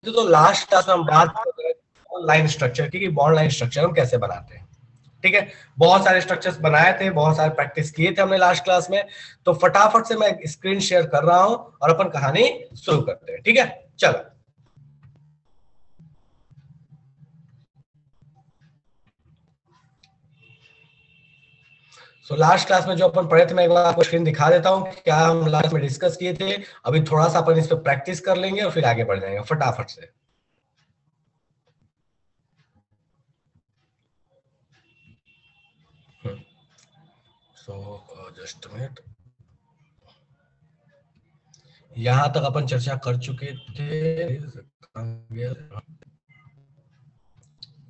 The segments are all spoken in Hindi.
तो लास्ट क्लास में हम बात कर रहे हैं लाइन स्ट्रक्चर की, बॉन्ड लाइन स्ट्रक्चर हम कैसे बनाते हैं। ठीक है, बहुत सारे स्ट्रक्चर्स बनाए थे, बहुत सारे प्रैक्टिस किए थे हमने लास्ट क्लास में। तो फटाफट से मैं स्क्रीन शेयर कर रहा हूं और अपन कहानी शुरू करते हैं। ठीक है, चलो। तो लास्ट क्लास में जो अपन पढ़े थे, मैं एक बार आपको स्क्रीन दिखा देता हूं क्या हम लास्ट में डिस्कस किए थे। अभी थोड़ा सा अपन इस पर प्रैक्टिस कर लेंगे और फिर आगे बढ़ जाएंगे फटाफट से। जस्ट मिनट, यहां तक अपन चर्चा कर चुके थे।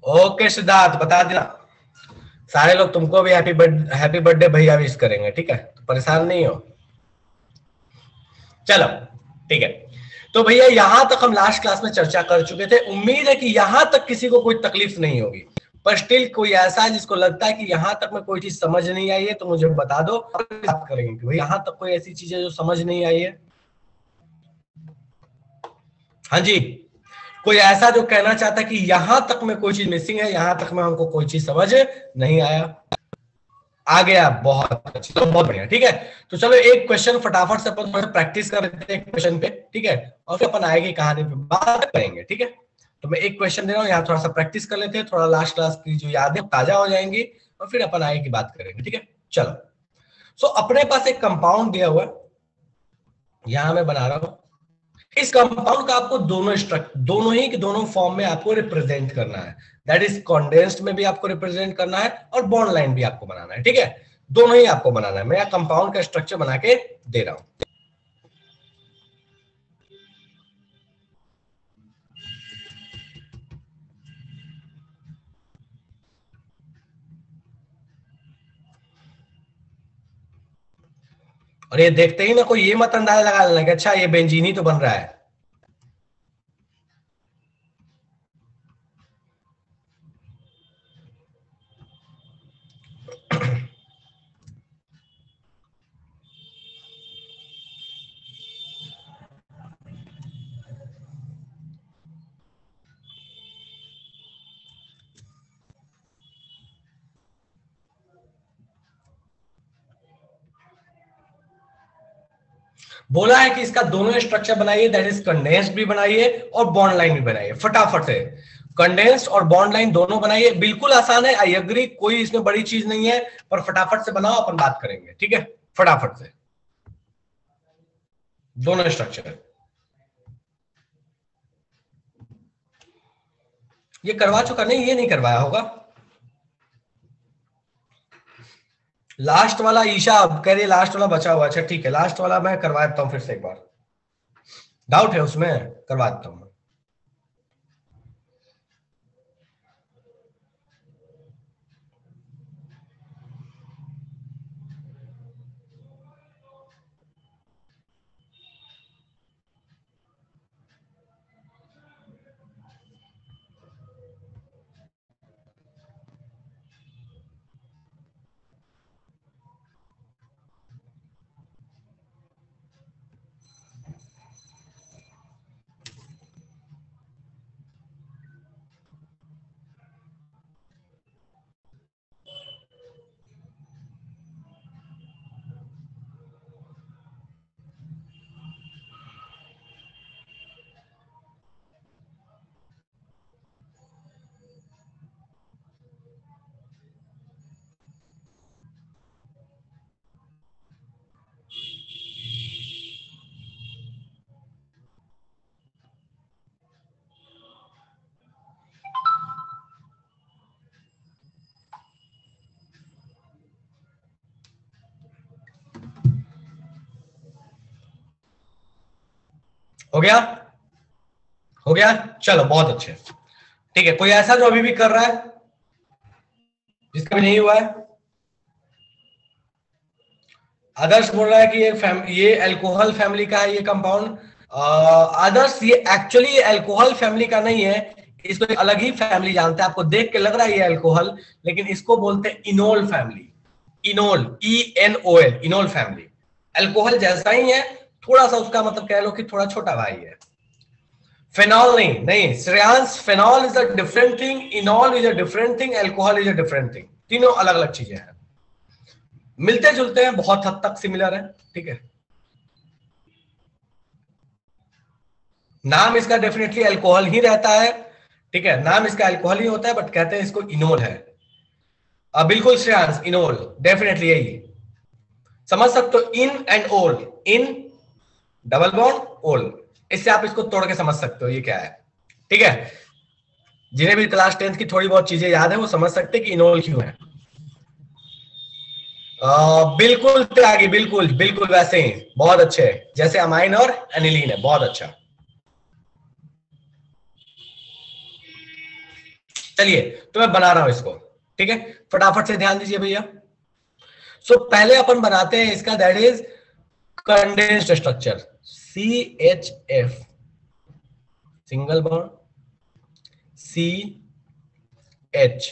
ओके सिद्धार्थ, बता देना सारे लोग तुमको भी हैप्पी बर्थडे भैया विश करेंगे। ठीक है, तो परेशान नहीं हो। चलो ठीक है, तो भैया यहां तक हम लास्ट क्लास में चर्चा कर चुके थे। उम्मीद है कि यहां तक किसी को कोई तकलीफ नहीं होगी, पर स्टिल कोई ऐसा है जिसको लगता है कि यहां तक में कोई चीज समझ नहीं आई है तो मुझे बता दो, बात करेंगे कि भाई यहां तक कोई ऐसी चीज है जो समझ नहीं आई है। हाँ जी, कोई ऐसा जो कहना चाहता है कि यहां तक में कोई चीज मिसिंग है, यहां तक में हमको कोई चीज समझ नहीं आया। आ गया, बहुत अच्छी, तो बहुत बढ़िया। ठीक है, तो चलो एक क्वेश्चन फटाफट से अपन प्रैक्टिस कर लेते हैं क्वेश्चन पे। ठीक है, और फिर अपन आएगी कहानी पे बात करेंगे। ठीक है, तो मैं एक क्वेश्चन दे रहा हूँ, यहाँ थोड़ा सा प्रैक्टिस कर लेते हैं, थोड़ा लास्ट क्लास की जो यादें ताजा हो जाएंगी और फिर अपन आगे की बात करेंगे। ठीक है, चलो। सो अपने पास एक कंपाउंड दिया हुआ है, यहां मैं बना रहा हूं। इस कंपाउंड का आपको दोनों फॉर्म में आपको रिप्रेजेंट करना है। दैट इज कॉन्डेंस्ड में भी आपको रिप्रेजेंट करना है और बॉन्ड लाइन भी आपको बनाना है। ठीक है, दोनों ही आपको बनाना है। मैं कंपाउंड का स्ट्रक्चर बना के दे रहा हूं। और ये देखते ही ना कोई ये मत अंदाजा लगा लेना कि अच्छा ये बेंजीन ही तो बन रहा है। बोला है कि इसका दोनों स्ट्रक्चर बनाइए, दैट इज कंडेंस्ड भी बनाइए और बॉन्ड लाइन भी बनाइए। फटाफट से कंडेंस्ड और बॉन्ड लाइन दोनों बनाइए। बिल्कुल आसान है, आई एग्री, कोई इसमें बड़ी चीज नहीं है, पर फटाफट से बनाओ, अपन बात करेंगे। ठीक है, फटाफट से दोनों स्ट्रक्चर। ये करवा चुका नहीं, ये नहीं करवाया होगा। लास्ट वाला ईशा कह रही लास्ट वाला बचा हुआ। अच्छा ठीक है, लास्ट वाला मैं करवा देता हूं फिर से एक बार। डाउट है उसमें, करवा देता हूं। हो गया, हो गया, चलो बहुत अच्छे। ठीक है, कोई ऐसा जो अभी भी कर रहा है जिसका भी नहीं हुआ है? आदर्श बोल रहा है कि ये अल्कोहल फैमिली का है ये कंपाउंड। आदर्श ये एक्चुअली अल्कोहल फैमिली का नहीं है, इसको एक अलग ही फैमिली जानते हैं। आपको देख के लग रहा है ये अल्कोहल, लेकिन इसको बोलते हैं enol family. Enol, ENOL, enol family. Alcohol जैसा ही है, थोड़ा सा उसका मतलब कह लो कि थोड़ा छोटा भाई है। फेनॉल नहीं, नहीं Shreyansh, phenol is a different thing, इनॉल is a different thing, alcohol is a different thing. तीनों अलग अलग चीजें हैं, मिलते जुलते हैं, बहुत हद तक सिमिलर है, ठीक है। नाम इसका डेफिनेटली अल्कोहल ही रहता है, ठीक है, नाम इसका अल्कोहल ही होता है, बट कहते हैं इसको इनोल है। अब बिल्कुल श्रेयांश, इनोल डेफिनेटली यही समझ सकते हो। इन एंड ओल, इन डबल बॉन्ड ओल, इससे आप इसको तोड़ के समझ सकते हो ये क्या है, ठीक है। जिन्हें भी क्लास 10th की थोड़ी बहुत चीजें याद है वो समझ सकते हैं कि इनोल क्यों है। बिल्कुल त्यागी, बिल्कुल बिल्कुल वैसे ही, बहुत अच्छे, जैसे अमाइन और एनिलीन है, बहुत अच्छा। चलिए तो मैं बना रहा हूं इसको, ठीक है, फटाफट से ध्यान दीजिए भैया। सो पहले अपन बनाते हैं इसका, that is condensed structure, CHF, single bond CH,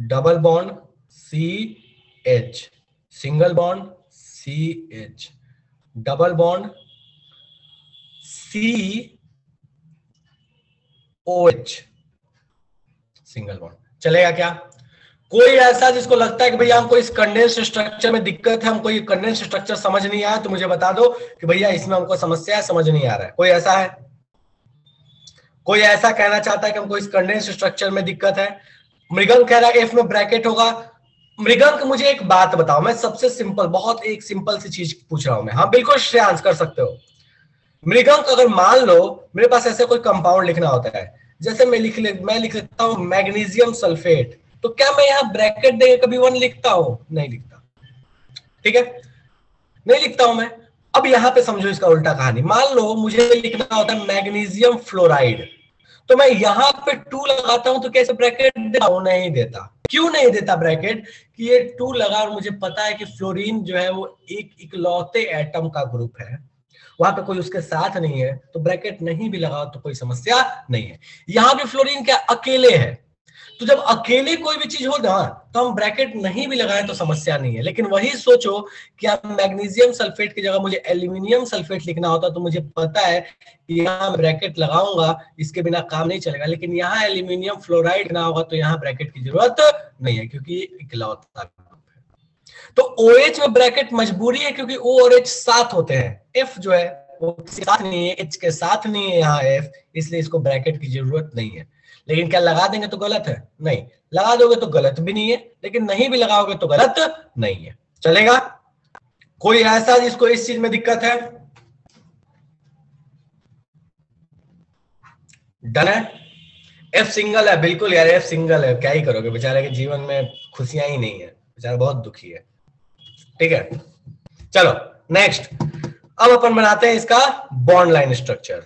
double bond CH, single bond CH, double bond COH, single bond. चलेगा क्या? कोई ऐसा जिसको लगता है कि भैया हमको इस कंडेंस्ड स्ट्रक्चर में दिक्कत है, हमको ये कंडेंस्ड स्ट्रक्चर समझ नहीं आया, तो मुझे बता दो कि भैया इसमें हमको समस्या है, समझ नहीं आ रहा है। कोई ऐसा है? कोई ऐसा कहना चाहता है कि हमको इस कंडेंस्ड स्ट्रक्चर में दिक्कत है? मृगंक कह रहा है एफ में ब्रैकेट होगा। मृगंक मुझे एक बात बताओ, मैं सबसे सिंपल, बहुत एक सिंपल सी चीज पूछ रहा हूं मैं। हाँ बिल्कुल श्रेयांश कर सकते हो। मृगंक अगर मान लो मेरे पास ऐसे कोई कंपाउंड लिखना होता है, जैसे मैं लिख लेता हूं मैग्नीशियम सल्फेट, तो क्या मैं यहाँ ब्रैकेट दे कभी 1 लिखता हूं? नहीं लिखता, ठीक है, नहीं लिखता हूं मैं। अब यहाँ पे समझो इसका उल्टा कहानी, मान लो मुझे लिखना होता है मैग्नीशियम फ्लोराइड, तो मैं यहाँ पे 2 लगाता हूं तो कैसे ब्रैकेट देता हूं? नहीं देता। क्यों नहीं देता ब्रैकेट? कि ये 2 लगा और मुझे पता है कि फ्लोरीन जो है वो एक इकलौते एटम का ग्रुप है, वहां पे कोई उसके साथ नहीं है, तो ब्रैकेट नहीं भी लगाओ तो कोई समस्या नहीं है। यहां भी फ्लोरीन क्या अकेले है, तो जब अकेले कोई भी चीज हो ना तो हम ब्रैकेट नहीं भी लगाएं तो समस्या नहीं है। लेकिन वही सोचो कि आप मैग्नीशियम सल्फेट की जगह मुझे एल्यूमिनियम सल्फेट लिखना होता तो मुझे पता है कि यहाँ ब्रैकेट लगाऊंगा, इसके बिना काम नहीं चलेगा। लेकिन यहाँ एल्यूमिनियम फ्लोराइड लिखना होगा तो यहाँ ब्रैकेट की जरूरत नहीं है, क्योंकि इकलौता है। तो OH में ब्रैकेट मजबूरी है, क्योंकि O और H साथ होते हैं, F जो है वो साथ नहीं है, H के साथ नहीं है यहाँ F, इसलिए इसको ब्रैकेट की जरूरत नहीं है। लेकिन क्या लगा देंगे तो गलत है? नहीं, लगा दोगे तो गलत भी नहीं है, लेकिन नहीं भी लगाओगे तो गलत नहीं है। चलेगा? कोई ऐसा जिसको इस चीज में दिक्कत है? डन है? F सिंगल है, बिल्कुल यार F सिंगल है, क्या ही करोगे, बेचारे के जीवन में खुशियां ही नहीं है, बेचारा बहुत दुखी है, ठीक है। चलो नेक्स्ट, अब अपन बनाते हैं इसका बॉन्ड लाइन स्ट्रक्चर।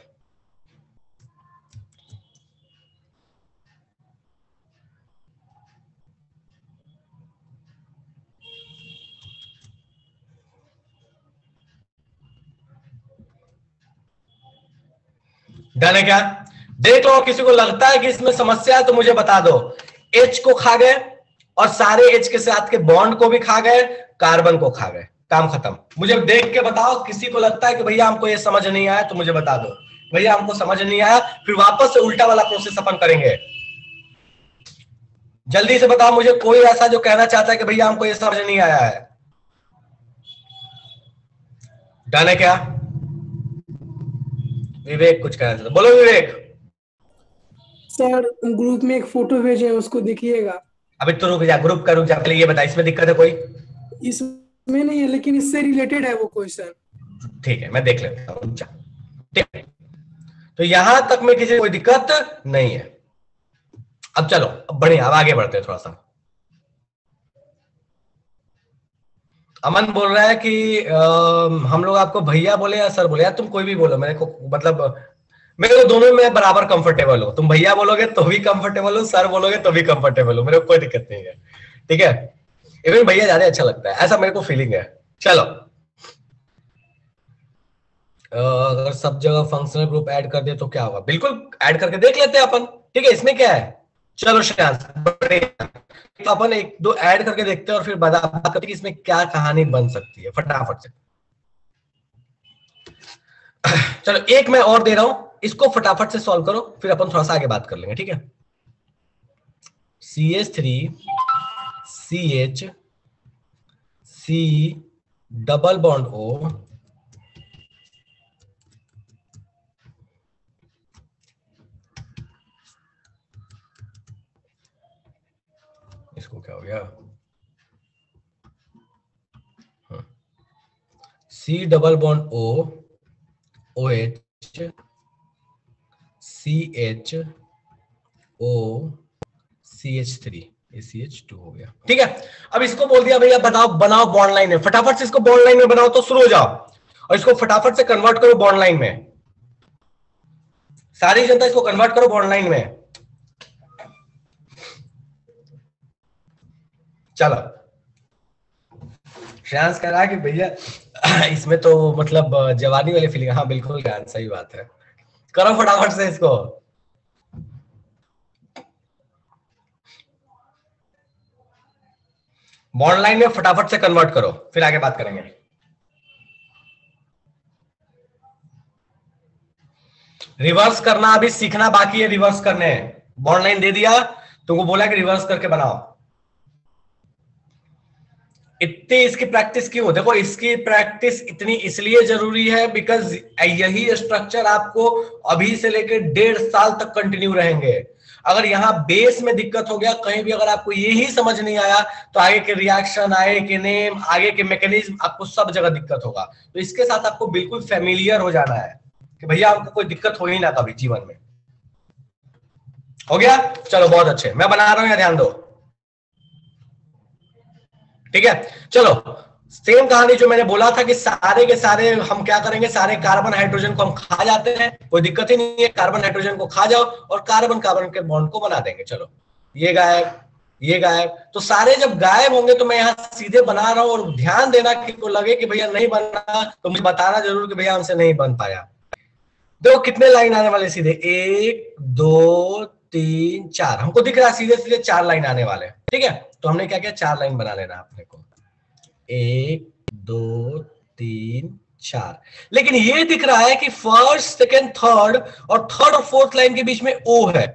डन है क्या? देख लो, किसी को लगता है कि इसमें समस्या है तो मुझे बता दो। H को खा गए और सारे H के साथ के बॉन्ड को भी खा गए, कार्बन को खा गए, काम खत्म। मुझे देख के बताओ, किसी को लगता है कि भैया हमको ये समझ नहीं आया तो मुझे बता दो, भैया हमको समझ नहीं आया, फिर वापस से उल्टा वाला प्रोसेस अपन करेंगे। जल्दी से बताओ मुझे, कोई ऐसा जो कहना चाहता है कि भैया हमको ये समझ नहीं आया है? डन है क्या? विवेक कुछ कहना चाहता, बोलो विवेक। सर ग्रुप में एक फोटो भेजे हैं, उसको देखिएगा। अभी तो रुक जा, ग्रुप का रुक जा, पहले ये बता इसमें दिक्कत है कोई? इसमें नहीं है, लेकिन इससे रिलेटेड है वो क्वेश्चन। ठीक है मैं देख लेता हूँ, ठीक है। तो यहां तक में किसी को कोई दिक्कत नहीं है। अब चलो, अब बढ़िया, अब आगे बढ़ते हैं थोड़ा सा। अमन बोल रहा है कि हम लोग आपको भैया बोले या सर बोले? यार तुम कोई भी बोलो, मेरे को मतलब मेरे को दोनों में बराबर कंफर्टेबल हो। तुम भैया बोलोगे तो भी कंफर्टेबल हो, सर बोलोगे तो भी कंफर्टेबल हो, मेरे को कोई दिक्कत नहीं है, ठीक है। इवन भैया ज्यादा अच्छा लगता है, ऐसा मेरे को फीलिंग है। चलो, अगर सब जगह फंक्शनल ग्रुप ऐड कर दे तो क्या होगा? बिल्कुल ऐड करके देख लेते हैं अपन, ठीक है, इसमें क्या है। चलो श्रेयांश, तो अपन 1-2 ऐड करके देखते हैं और फिर बात करते हैं कि इसमें क्या कहानी बन सकती है, फटाफट से। चलो एक मैं और दे रहा हूं, इसको फटाफट से सॉल्व करो, फिर अपन थोड़ा सा आगे बात कर लेंगे, ठीक है। CH3 CH C double bond O, इसको क्या हो गया, C double bond O OH CH O CH3, ये CH2 हो गया, ठीक है। अब इसको बोल दिया भैया बताओ बनाओ बॉन्ड लाइन में, फटाफट से इसको बॉन्ड लाइन में बनाओ तो शुरू हो जाओ, और इसको फटाफट से कन्वर्ट करो बॉन्ड लाइन में, सारी जनता इसको कन्वर्ट करो बॉन्ड लाइन में। चलो श्रेयांश कह रहा है कि भैया इसमें तो मतलब जवानी वाली फीलिंग, हाँ बिल्कुल ज्ञान, सही बात है, करो फटाफट से इसको। बॉन्ड लाइन में फटाफट से कन्वर्ट करो, फिर आगे बात करेंगे। रिवर्स करना अभी सीखना बाकी है, रिवर्स करने, बॉन्ड लाइन दे दिया तुमको, बोला कि रिवर्स करके बनाओ। इतनी इसकी प्रैक्टिस क्यों, देखो इसकी प्रैक्टिस इतनी इसलिए जरूरी है बिकॉज यही स्ट्रक्चर आपको अभी से लेकर 1.5 साल तक कंटिन्यू रहेंगे। अगर यहाँ बेस में दिक्कत हो गया कहीं भी, अगर आपको यही समझ नहीं आया तो आगे के रिएक्शन, आगे के नेम, आगे के मैकेनिज्म, आपको सब जगह दिक्कत होगा। तो इसके साथ आपको बिल्कुल फेमिलियर हो जाना है कि भैया आपको कोई दिक्कत हो ही ना कभी जीवन में। हो गया, चलो बहुत अच्छे, मैं बना रहा हूं, ध्यान दो, ठीक है। चलो सेम कहानी जो मैंने बोला था कि सारे के सारे हम क्या करेंगे, सारे कार्बन हाइड्रोजन को हम खा जाते हैं, कोई दिक्कत ही नहीं है, कार्बन हाइड्रोजन को खा जाओ और कार्बन कार्बन के बॉन्ड को बना देंगे। चलो ये गायब, ये गायब, तो सारे जब गायब होंगे तो मैं यहाँ सीधे बना रहा हूं, और ध्यान देना कि को लगे कि भैया नहीं बना तो मुझे बताना जरूर कि भैया हमसे नहीं बन पाया। देखो कितने लाइन आने वाले सीधे, 1 2 3 4, हमको दिख रहा है सीधे सीधे 4 लाइन आने वाले, ठीक है। तो हमने क्या किया, 4 लाइन बना लेना अपने को, 1 2 3 4। लेकिन ये दिख रहा है कि फर्स्ट सेकंड थर्ड और थर्ड और फोर्थ लाइन के बीच में O है,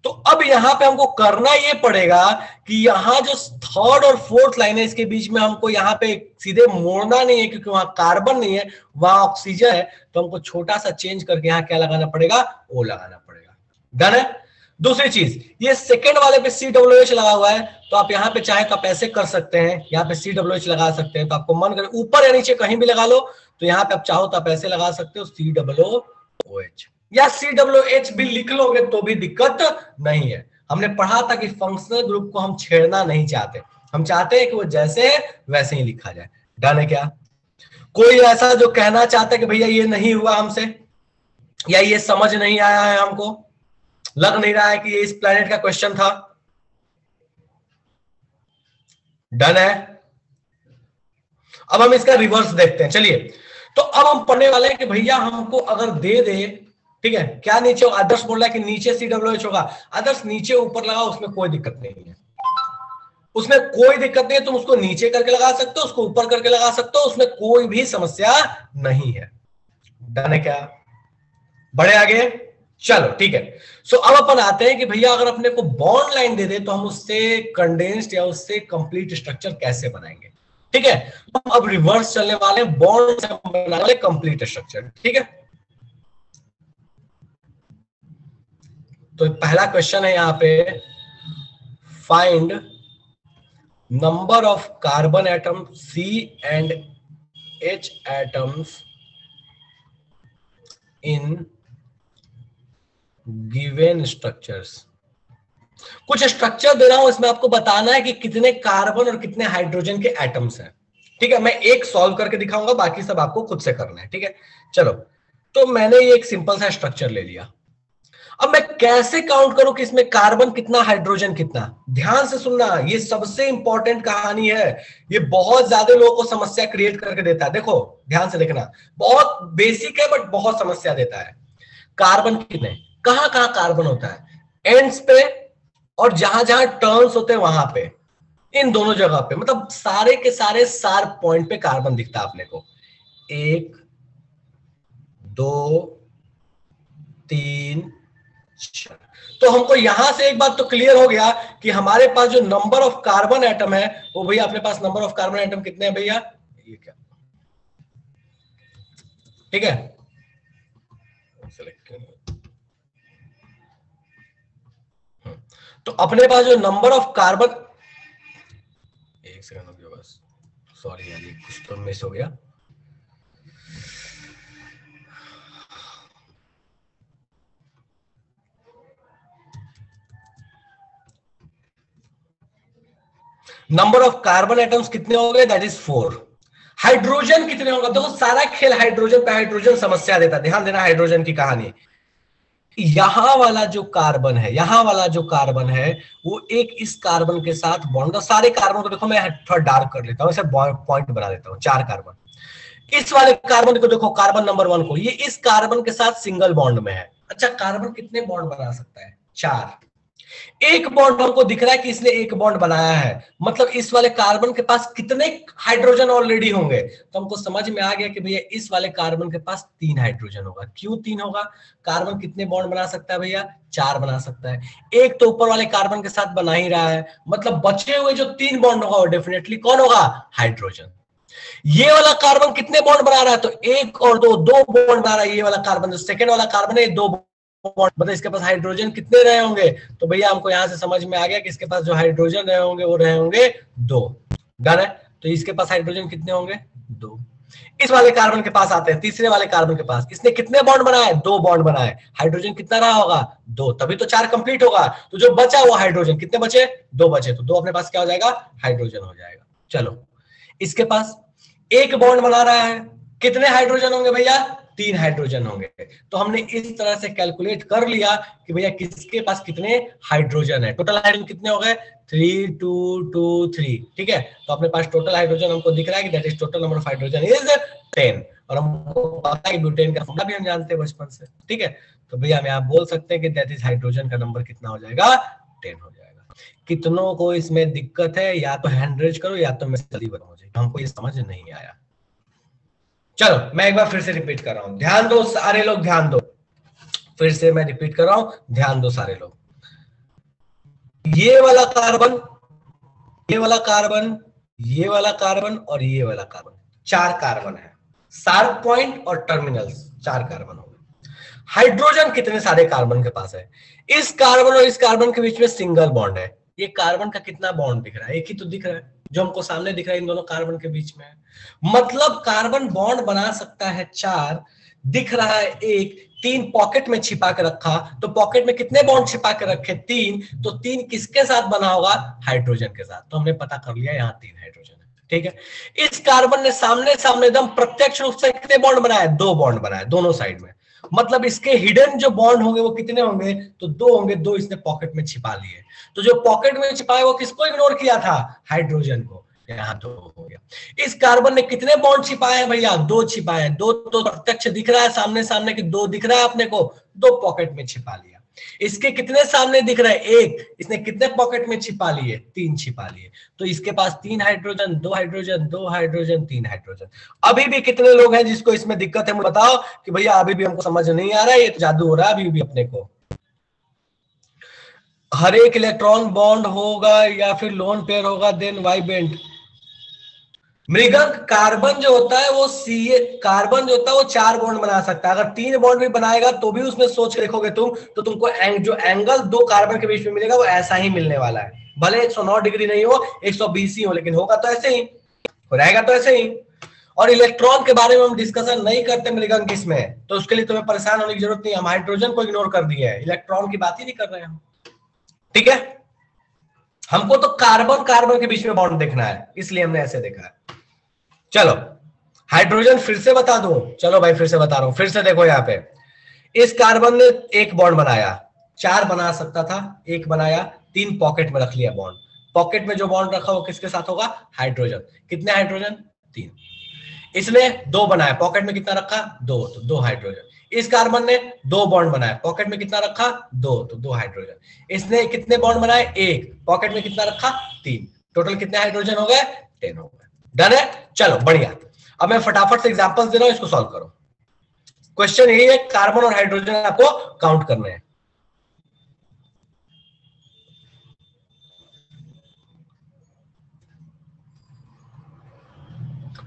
तो अब यहां पे हमको करना ये पड़ेगा कि यहां जो थर्ड और फोर्थ लाइन है इसके बीच में हमको यहां पे सीधे मोड़ना नहीं है, क्योंकि वहां कार्बन नहीं है, वहां ऑक्सीजन है, तो हमको छोटा सा चेंज करके यहां क्या लगाना पड़ेगा, O लगाना पड़ेगा। डन है। दूसरी चीज, ये सेकंड वाले पे COOH लगा हुआ है, तो आप यहाँ पे चाहे तो आप ऐसे कर सकते हैं, यहाँ पे COOH लगा सकते हैं, तो आपको मन करे ऊपर या नीचे कहीं भी लगा लो, तो यहाँ पे आप चाहो तो आप ऐसे लगा सकते हो COOH, या COH भी लिख लोगे तो भी दिक्कत नहीं है। हमने पढ़ा था कि फंक्शनल ग्रुप को हम छेड़ना नहीं चाहते, हम चाहते हैं कि वो जैसे है वैसे ही लिखा जाए। डन है क्या? कोई ऐसा जो कहना चाहता है कि भैया ये नहीं हुआ हमसे, या ये समझ नहीं आया है, हमको लग नहीं रहा है कि ये इस प्लेनेट का क्वेश्चन था? डन है। अब हम इसका रिवर्स देखते हैं, चलिए। तो अब हम पढ़ने वाले हैं कि भैया हमको अगर दे दे, ठीक है, क्या नीचे आदर्श बोल रहा है कि नीचे COOH होगा, आदर्श नीचे ऊपर लगा, उसमें कोई दिक्कत नहीं है, उसमें कोई दिक्कत नहीं है, तुम उसको नीचे करके लगा सकते हो, उसको ऊपर करके लगा सकते हो, उसमें कोई भी समस्या नहीं है। डन है क्या? बढ़े आगे, चलो ठीक है। सो अब अपन आते हैं कि भैया अगर अपने को बॉन्ड लाइन दे दे तो हम उससे कंडेंस्ड या उससे कंप्लीट स्ट्रक्चर कैसे बनाएंगे, ठीक है। तो अब रिवर्स चलने वाले, बॉन्ड से बनाने वाले कंप्लीट स्ट्रक्चर, ठीक है। तो पहला क्वेश्चन है यहां पे, find number of carbon atom C and H atoms in given structures. कुछ स्ट्रक्चर दे रहा हूं, इसमें आपको बताना है कि कितने कार्बन और कितने हाइड्रोजन के एटम्स हैं, ठीक है। मैं एक सॉल्व करके दिखाऊंगा, बाकी सब आपको खुद से करना है, ठीक है। चलो, तो मैंने ये एक सिंपल सा स्ट्रक्चर ले लिया। अब मैं कैसे काउंट करूं कि इसमें कार्बन कितना, हाइड्रोजन कितना? ध्यान से सुनना, ये सबसे इंपॉर्टेंट कहानी है, ये बहुत ज्यादा लोगों को समस्या क्रिएट करके देता है। देखो ध्यान से देखना, बहुत बेसिक है बट बहुत समस्या देता है। कार्बन कितने, कहां कहां कार्बन होता है? एंड्स पे, और जहां जहां टर्न्स होते हैं वहां पे, इन दोनों जगह पे, मतलब सारे के सारे शार्प पॉइंट पे कार्बन दिखता है अपने को। 1 2 3 4। तो हमको यहां से एक बात तो क्लियर हो गया कि हमारे पास जो नंबर ऑफ कार्बन एटम है वो भैया अपने पास नंबर ऑफ कार्बन एटम कितने हैं भैया, ये क्या, ठीक है। तो अपने पास जो नंबर ऑफ कार्बन, एक सेकंड हो गया बस, सॉरी यार ये कुछ तो मिस हो गया। नंबर ऑफ कार्बन एटम्स कितने हो गए, दैट इज 4। हाइड्रोजन कितने होंगे, देखो सारा खेल हाइड्रोजन पे, हाइड्रोजन समस्या देता है, ध्यान देना हाइड्रोजन की कहानी। यहां वाला जो कार्बन है, यहां वाला जो कार्बन है वो एक इस कार्बन के साथ बॉन्ड, सारे कार्बन को देखो मैं थोड़ा डार्क कर लेता हूं, इसे पॉइंट बना देता हूं, 4 कार्बन। इस वाले कार्बन को देखो, कार्बन नंबर 1 को, ये इस कार्बन के साथ सिंगल बॉन्ड में है। अच्छा, कार्बन कितने बॉन्ड बना सकता है, 4। एक बॉन्ड हमको दिख रहा है कि इसने एक बॉन्ड बनाया है, मतलब इस वाले कार्बन के पास कितने हाइड्रोजन ऑलरेडी होंगे। तो हमको समझ में आ गया कि भैया इस वाले कार्बन के पास 3 हाइड्रोजन होगा। क्यों 3 होगा, कार्बन कितने बॉन्ड बना सकता है भैया, 4 बना सकता है। एक तो ऊपर वाले कार्बन के साथ बना ही रहा है, मतलब बचे हुए जो 3 बॉन्ड होगा वो डेफिनेटली कौन होगा, हाइड्रोजन। ये वाला कार्बन कितने बॉन्ड बना रहा है, तो 1 और 2, 2 बॉन्ड बना रहा है ये वाला कार्बन, जो सेकेंड वाला कार्बन है 2 बॉन्ड, मतलब इसके पास हाइड्रोजन कितने रहे होंगे, तो भैया हमको यहां से समझ में आ गया कि इसके पास जो हाइड्रोजन रहे होंगे वो रहे होंगे 2। डन है, तो इसके पास हाइड्रोजन कितने होंगे, 2। इस वाले कार्बन के पास आते हैं, तीसरे वाले कार्बन के पास, इसने कितने बॉन्ड बनाए, 2 बॉन्ड बनाए, हाइड्रोजन कितना रहा होगा, 2, तभी तो 4 कंप्लीट होगा। तो जो बचा वो हाइड्रोजन कितने बचे, 2 बचे, तो 2 अपने पास क्या हो जाएगा, हाइड्रोजन हो जाएगा। चलो, इसके पास एक बॉन्ड बना रहा है, कितने हाइड्रोजन होंगे भैया, 3 हाइड्रोजन होंगे। तो हमने इस तरह से कैलकुलेट कर लिया कि भैया किसके पास कितने हाइड्रोजन है। टोटल हाइड्रोजन कितने हो गए, 3 2 2 3, ठीक है। तो अपने पास टोटल हाइड्रोजन हमको दिख रहा है कि that is total number of hydrogen is 10। और हमको पता है कि ब्यूटेन का फॉर्मूला भी हम जानते हैं बचपन से, ठीक है। तो भैया हमें आप बोल सकते हैं कि दैट इज हाइड्रोजन का नंबर कितना हो जाएगा, 10 हो जाएगा। कितनों को इसमें दिक्कत है, या तो हैंड रेज करो या तो मैं जल्दी बनाऊं, हमको ये समझ नहीं आया। चलो मैं एक बार फिर से रिपीट कर रहा हूं, ध्यान दो सारे लोग, ध्यान दो, फिर से मैं रिपीट कर रहा हूं, ध्यान दो सारे लोग। ये वाला कार्बन, ये वाला कार्बन, ये वाला कार्बन और ये वाला कार्बन, 4 कार्बन है, शार्प पॉइंट और टर्मिनल्स 4 कार्बन हो गए। हाइड्रोजन कितने सारे कार्बन के पास है, इस कार्बन और इस कार्बन के बीच में सिंगल बॉन्ड है। ये कार्बन का कितना बॉन्ड दिख रहा है, एक ही तो दिख रहा है, जो हमको सामने दिख रहा है इन दोनों कार्बन के बीच में। मतलब कार्बन बॉन्ड बना सकता है 4, दिख रहा है 1, 3 पॉकेट में छिपा के रखा, तो पॉकेट में कितने बॉन्ड छिपा के रखे, 3, तो 3 किसके साथ बना होगा, हाइड्रोजन के साथ। तो हमने पता कर लिया यहाँ 3 हाइड्रोजन है, ठीक है। इस कार्बन ने सामने सामने एकदम प्रत्यक्ष रूप से कितने बॉन्ड बनाए, 2 बॉन्ड बनाए दोनों साइड में। मतलब इसके हिडन जो बॉन्ड होंगे वो कितने होंगे, तो 2 होंगे, 2 इसने पॉकेट में छिपा लिए। तो जो पॉकेट में छिपाए वो किसको इग्नोर किया था, हाइड्रोजन को, यहाँ 2 हो गया। इस कार्बन ने कितने बॉन्ड छिपाए हैं भैया, 2 छिपाए हैं, 2 तो प्रत्यक्ष दिख रहा है सामने सामने कि 2 दिख रहा है अपने को, 2 पॉकेट में छिपा लिया। इसके कितने सामने दिख रहा है, 1, इसने कितने पॉकेट में छिपा लिए, 3 छिपा लिए। तो इसके पास 3 हाइड्रोजन, 2 हाइड्रोजन, 2 हाइड्रोजन, 3 हाइड्रोजन। अभी भी कितने लोग हैं जिसको इसमें दिक्कत है, मुझे बताओ कि भैया अभी भी हमको समझ नहीं आ रहा है, ये तो जादू हो रहा है अभी भी अपने को। हर एक इलेक्ट्रॉन बॉन्ड होगा या फिर लोन पेयर होगा, देन वाई बेंट। मृगंक कार्बन जो होता है वो सीए, कार्बन जो होता है वो 4 बॉन्ड बना सकता है। अगर 3 बॉन्ड भी बनाएगा तो भी उसमें सोच के देखोगे तुम, तो तुमको जो एंगल 2 कार्बन के बीच में मिलेगा वो ऐसा ही मिलने वाला है। भले 109 डिग्री नहीं हो, 120 ही हो, लेकिन होगा तो ऐसे ही, हो रहेगा तो ऐसे ही। और इलेक्ट्रॉन के बारे में हम डिस्कशन नहीं करते मृगंक इसमें, तो उसके लिए तुम्हें परेशान होने की जरूरत नहीं। हम हाइड्रोजन को इग्नोर कर दिए है, इलेक्ट्रॉन की बात ही नहीं कर रहे हम, ठीक है। हमको तो कार्बन कार्बन के बीच में बॉन्ड देखना है, इसलिए हमने ऐसे देखा है। चलो हाइड्रोजन फिर से बता दूं, चलो भाई फिर से बता रहा हूं, फिर से देखो यहाँ पे इस कार्बन ने 1 बॉन्ड बनाया, 4 बना सकता था, 1 बनाया, 3 पॉकेट में रख लिया बॉन्ड। पॉकेट में जो बॉन्ड रखा वो किसके साथ होगा, हाइड्रोजन। कितने हाइड्रोजन, 3। इसने 2 बनाया, पॉकेट में कितना रखा, 2, तो 2 हाइड्रोजन। इस कार्बन ने 2 बॉन्ड बनाया, पॉकेट में कितना रखा, 2, तो 2 हाइड्रोजन। इसने कितने बॉन्ड बनाए, 1, पॉकेट में कितना रखा, 3। टोटल कितने हाइड्रोजन हो गए, 10 हो गए। डन है, चलो बढ़िया। अब मैं फटाफट से एग्जांपल्स दे रहा हूं, इसको सॉल्व करो। क्वेश्चन यही है, कार्बन और हाइड्रोजन आपको काउंट करने हैं।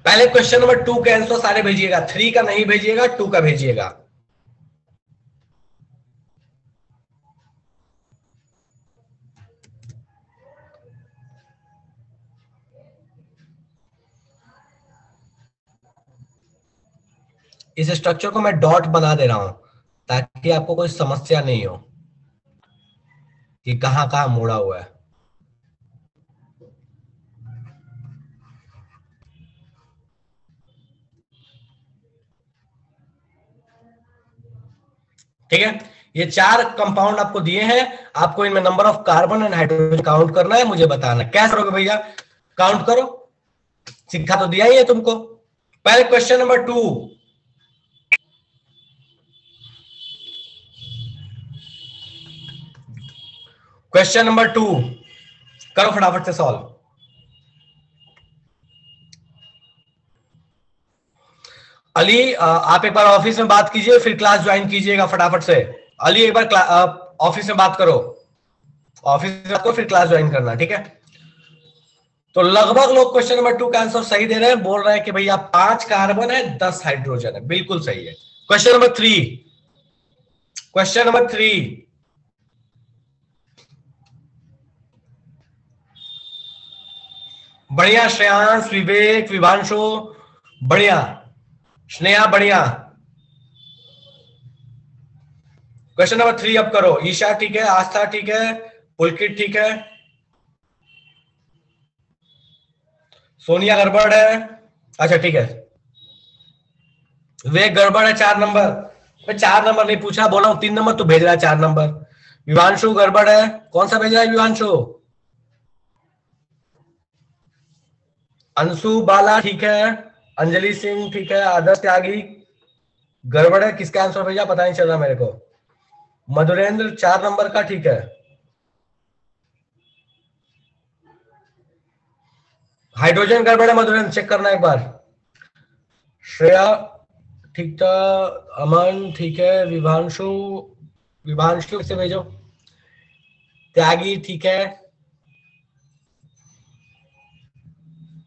पहले क्वेश्चन नंबर 2 के आंसर सारे भेजिएगा, 3 का नहीं भेजिएगा, 2 का भेजिएगा। इस स्ट्रक्चर को मैं डॉट बना दे रहा हूं ताकि आपको कोई समस्या नहीं हो कि कहां कहां मोड़ा हुआ है। ठीक है, ये 4 कंपाउंड आपको दिए हैं, आपको इनमें number of carbon and hydrogen count करना है, मुझे बताना कैसे करोगे भैया, काउंट करो, सिखा तो दिया ही है तुमको। पहले क्वेश्चन नंबर 2, क्वेश्चन नंबर 2 करो फटाफट से सॉल्व। अली आप एक बार ऑफिस में बात कीजिए, फिर क्लास ज्वाइन कीजिएगा फटाफट से। अली एक बार ऑफिस में बात करो, ऑफिस में बात करो फिर क्लास ज्वाइन करना, ठीक है। तो लगभग लोग क्वेश्चन नंबर 2 का आंसर सही दे रहे हैं, बोल रहे हैं कि भैया 5 कार्बन है 10 हाइड्रोजन है, बिल्कुल सही है। क्वेश्चन नंबर 3, क्वेश्चन नंबर 3, बढ़िया श्रेयांश, विवेक, विभांशु, बढ़िया, स्नेहा बढ़िया। क्वेश्चन नंबर 3 अब करो। ईशा ठीक है, आस्था ठीक है, पुलकित ठीक है, सोनिया गड़बड़ है, अच्छा ठीक है, वे गड़बड़ है 4 नंबर, मैं 4 नंबर नहीं पूछा, बोला हूं 3 नंबर तो भेज रहा है 4 नंबर। विवांशु गड़बड़ है, कौन सा भेज रहा है विवांशु? अंशु बाला ठीक है, अंजलि सिंह ठीक है, आदर्श त्यागी गड़बड़ है, किसका आंसर भेजा पता नहीं चल रहा मेरे को। मधुरेंद्र 4 नंबर का ठीक है, हाइड्रोजन गड़बड़ है मधुरेंद्र, चेक करना एक बार। श्रेया ठीक था, अमन ठीक है, विभांशु, विभांशु से भेजो, त्यागी ठीक है,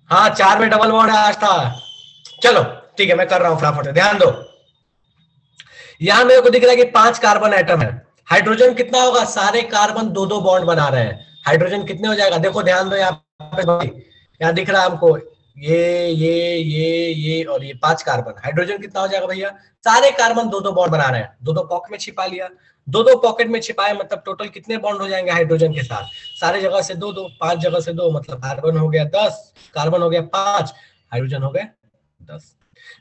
हाँ 4 में डबल बॉन्ड है आज था। चलो ठीक है, मैं कर रहा हूं फटाफट, ध्यान दो। यहां मेरे को दिख रहा है कि 5 कार्बन एटम है, हाइड्रोजन कितना होगा, सारे कार्बन 2-2 बॉन्ड बना रहे हैं, हाइड्रोजन कितने हो जाएगा, देखो ध्यान दो, यहाँ दिख रहा है हमको ये और ये 5 कार्बन, हाइड्रोजन कितना हो जाएगा भैया, सारे कार्बन 2-2 बॉन्ड बना रहे हैं, 2-2 पॉकेट में छिपा लिया, 2-2 पॉकेट में छिपाए, मतलब टोटल कितने बॉन्ड हो जाएंगे हाइड्रोजन के साथ, सारे जगह से 2-2, 5 जगह से 2, मतलब कार्बन हो गया 10, कार्बन हो गया 5, हाइड्रोजन हो गए 10।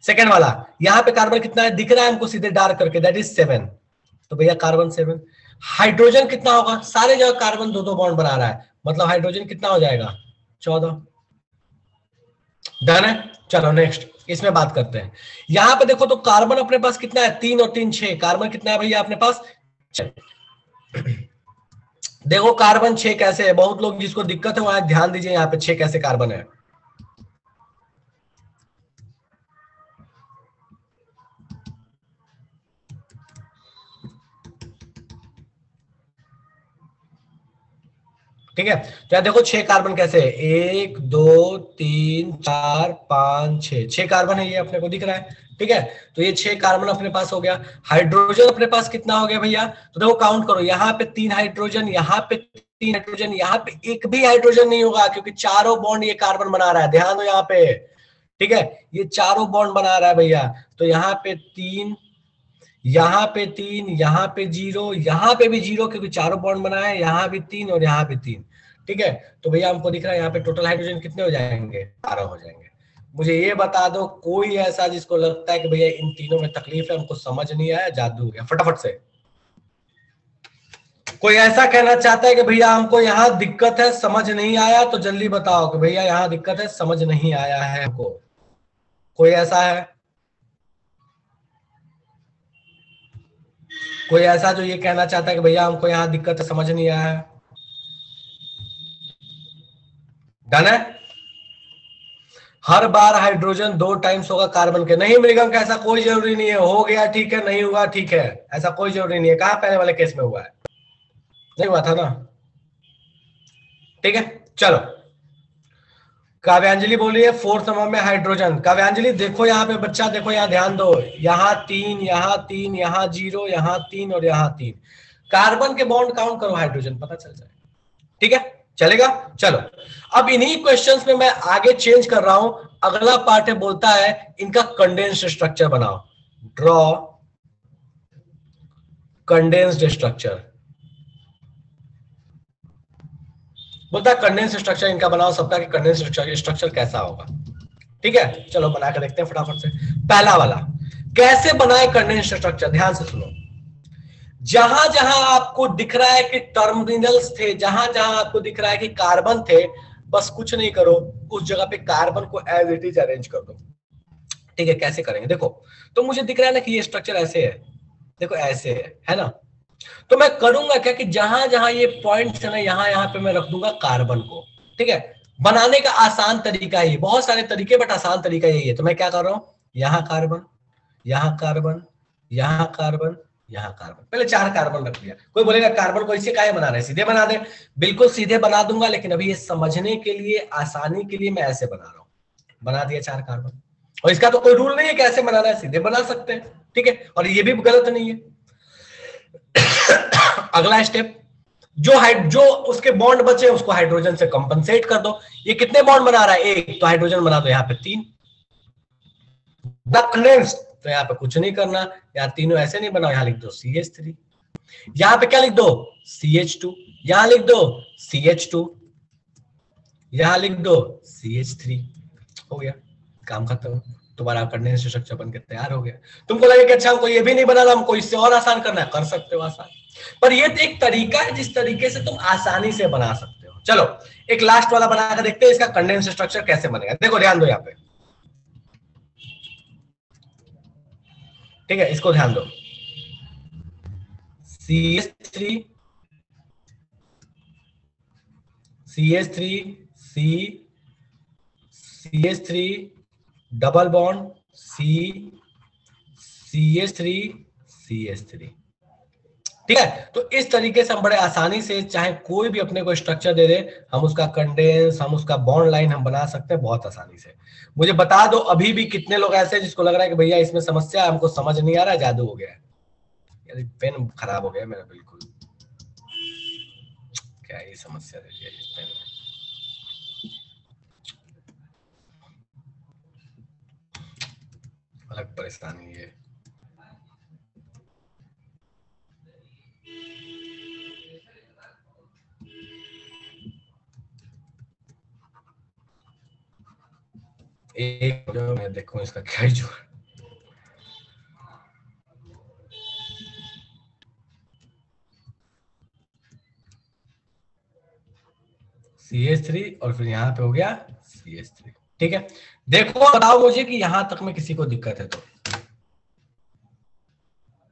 सेकेंड वाला, यहाँ पे कार्बन कितना है दिख रहा है हमको सीधे डार्क करके, दैट इज 7, तो भैया कार्बन 7। हाइड्रोजन कितना होगा, सारे जगह कार्बन 2-2 बॉन्ड बना रहा है, मतलब हाइड्रोजन कितना हो जाएगा 14। डन है, चलो नेक्स्ट इसमें बात करते हैं। यहां पे देखो तो कार्बन अपने पास कितना है, 3 और 3 6, कार्बन कितना है भैया अपने पास 6। देखो कार्बन 6 कैसे है, बहुत लोग जिसको दिक्कत है वहां ध्यान दीजिए, यहाँ पे 6 कैसे कार्बन है। ठीक है, तो देखो 6 कार्बन कैसे है, 1 2 3 4 5 6, 6 कार्बन है ये अपने को दिख रहा है। ठीक है, तो ये 6 कार्बन अपने पास हो गया। हाइड्रोजन अपने पास कितना हो गया भैया, तो देखो काउंट करो, यहाँ पे 3 हाइड्रोजन, यहाँ पे 3 हाइड्रोजन, यहाँ पे एक भी हाइड्रोजन नहीं होगा क्योंकि चारों बॉन्ड ये कार्बन बना रहा है, ध्यान दो यहाँ पे। ठीक है, ये चारों बॉन्ड बना रहा है भैया, तो यहाँ पे 3, यहाँ पे 3, यहाँ पे 0, यहाँ पे भी 0 क्योंकि चारों बॉन्ड बनाए हैं, यहाँ भी 3 और यहाँ भी 3। ठीक है, तो भैया हमको दिख रहा है यहाँ पे टोटल हाइड्रोजन कितने हो जाएंगे, 12 हो जाएंगे। मुझे ये बता दो कोई ऐसा जिसको लगता है कि भैया इन तीनों में तकलीफ है, हमको समझ नहीं आया, जादू हो गया, फटाफट से। कोई ऐसा कहना चाहता है कि भैया हमको यहाँ दिक्कत है, समझ नहीं आया, तो जल्दी बताओ कि भैया यहाँ दिक्कत है, समझ नहीं आया है हमको। कोई ऐसा है, कोई ऐसा जो ये कहना चाहता है कि भैया हमको यहाँ दिक्कत है, समझ नहीं आया है? डन है, हर बार हाइड्रोजन 2 टाइम्स होगा कार्बन के, नहीं मृगम का ऐसा कोई जरूरी नहीं है, हो गया ठीक है, नहीं हुआ ठीक है, ऐसा कोई जरूरी नहीं है। कहां पहले वाले केस में हुआ है? नहीं हुआ था ना, ठीक है। चलो, काव्यांजलि बोली है 4th नंबर में हाइड्रोजन। काव्यांजलि देखो यहाँ पे बच्चा, देखो यहाँ ध्यान दो, यहाँ 3, यहाँ 3, यहाँ 0, यहाँ 3 और यहाँ 3, कार्बन के बॉन्ड काउंट करो, हाइड्रोजन पता चल जाए, ठीक है, चलेगा। चलो, अब इन्हीं क्वेश्चंस में मैं आगे चेंज कर रहा हूं। अगला पार्ट है, बोलता है इनका कंडेंस्ड स्ट्रक्चर बनाओ, ड्रॉ कंडेंस्ड स्ट्रक्चर। बोलता है कंडेंस्ड स्ट्रक्चर इनका बनाओ सबका, कि कंडेंस्ड स्ट्रक्चर कैसा होगा, ठीक है। चलो बना के देखते हैं फटाफट से। पहला वाला, कैसे बनाए कंडेंस्ड स्ट्रक्चर, ध्यान से सुनो। जहां जहां आपको दिख रहा है कि टर्मिनल्स थे, जहां जहां आपको दिख रहा है कि कार्बन थे, बस कुछ नहीं करो, उस जगह पे कार्बन को एज इट इज अरेंज कर दो, ठीक है। कैसे करेंगे देखो, तो मुझे दिख रहा है ना कि ये स्ट्रक्चर ऐसे है, देखो ऐसे है ना, तो मैं करूंगा क्या कि जहां जहां ये पॉइंट्स है ना, यहां यहां पे मैं रख दूंगा कार्बन को, ठीक है। बनाने का आसान तरीका है, बहुत सारे तरीके बट आसान तरीका यही है। तो मैं क्या कर रहा हूं, यहां कार्बन, यहां कार्बन, यहां कार्बन, यहां कार्बन, पहले 4 कार्बन रख दिया। कोई बोलेगा कार्बन को इसे काहे बना रहे, सीधे बना दे, बिल्कुल सीधे बना दूंगा, लेकिन अभी ये समझने के लिए, आसानी के लिए मैं ऐसे बना रहा हूं। बना दिया 4 कार्बन, और इसका तो कोई रूल नहीं है कैसे बनाना है, सीधे बना सकते हैं, ठीक है, और ये भी गलत नहीं है। अगला स्टेप, जो उसके बॉन्ड बचे उसको हाइड्रोजन से कंपनसेट कर दो। ये कितने बॉन्ड बना रहा है, एक, तो हाइड्रोजन बना दो यहाँ पे 3। तो यहाँ पे कुछ नहीं करना, यहाँ तीनों ऐसे नहीं बनाओ, यहाँ लिख दो CH3, यहाँ पे क्या लिख दो CH2, यहाँ लिख दो CH2, यहाँ लिख दो CH3, हो गया, काम खत्म। तुम्हारा कंडेंस्ड स्ट्रक्चर बनकर तैयार हो गया। तुमको लगे कि अच्छा हमको ये भी नहीं बनाना, हमको इससे और आसान करना है, कर सकते हो आसान, पर ये एक तरीका है जिस तरीके से तुम आसानी से बना सकते हो। चलो एक लास्ट वाला बनाकर देखते हैं, इसका कंडेंस्ड स्ट्रक्चर कैसे बनेगा। देखो ध्यान दो यहाँ पे, ठीक है, इसको ध्यान दो, CH3, CH3, C, CH3, double bond C, CH3, CH3, ठीक है। तो इस तरीके से हम बड़े आसानी से, चाहे कोई भी अपने को स्ट्रक्चर दे दे, हम उसका कंडेंस, हम उसका बॉन्ड लाइन हम बना सकते हैं बहुत आसानी से। मुझे बता दो अभी भी कितने लोग ऐसे हैं जिसको लग रहा है कि भैया इसमें समस्या है, हमको समझ नहीं आ रहा है, जादू हो गया है। यार पेन खराब हो गया मेरा बिल्कुल, क्या ये समस्या दे दिया इस पेन में, अलग परेशानी है। एक जो मैं देखूं इसका क्या जो CH3 और फिर यहाँ पे हो गया CH3, ठीक है। देखो बताओ मुझे कि यहां तक में किसी को दिक्कत है तो,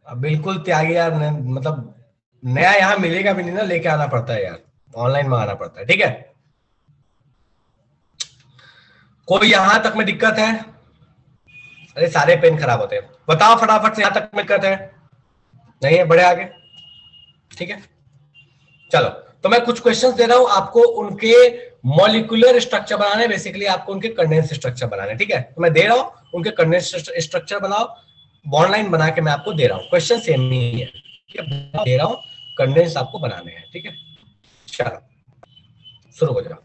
अब बिल्कुल त्यागी यार, मतलब नया यहाँ मिलेगा भी नहीं ना, लेके आना पड़ता है यार, ऑनलाइन मंगाना पड़ता है, ठीक है। कोई यहां तक में दिक्कत है? अरे सारे पेन खराब होते हैं, बताओ फटाफट से, यहां तक में दिक्कत है? नहीं है, बढ़े आगे, ठीक है। चलो, तो मैं कुछ क्वेश्चंस दे रहा हूं आपको, उनके मॉलिक्यूलर स्ट्रक्चर बनाने, बेसिकली आपको उनके कंडेंस स्ट्रक्चर बनाने, ठीक है। तो मैं दे रहा हूं उनके कंडेंस स्ट्रक्चर बनाओ, बॉन्ड लाइन बना के मैं आपको दे रहा हूं, क्वेश्चन सेम ही है, ठीक है, दे रहा हूं, कंडेंस आपको बनाने हैं, ठीक है। चलो शुरू हो जाओ।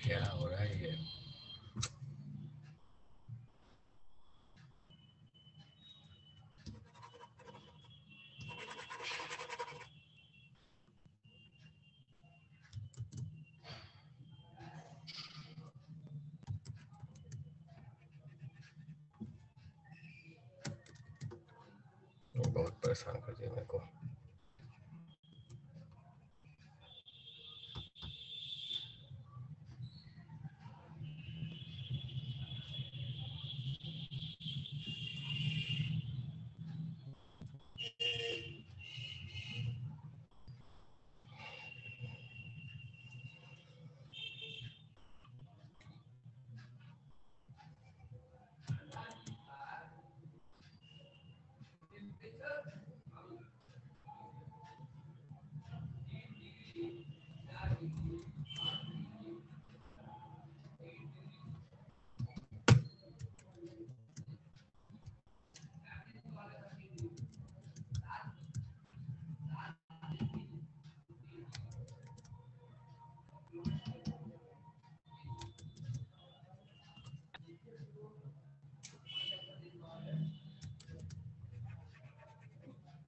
क्या हो रहा है ये, बहुत परेशान कर दिया मेरे को।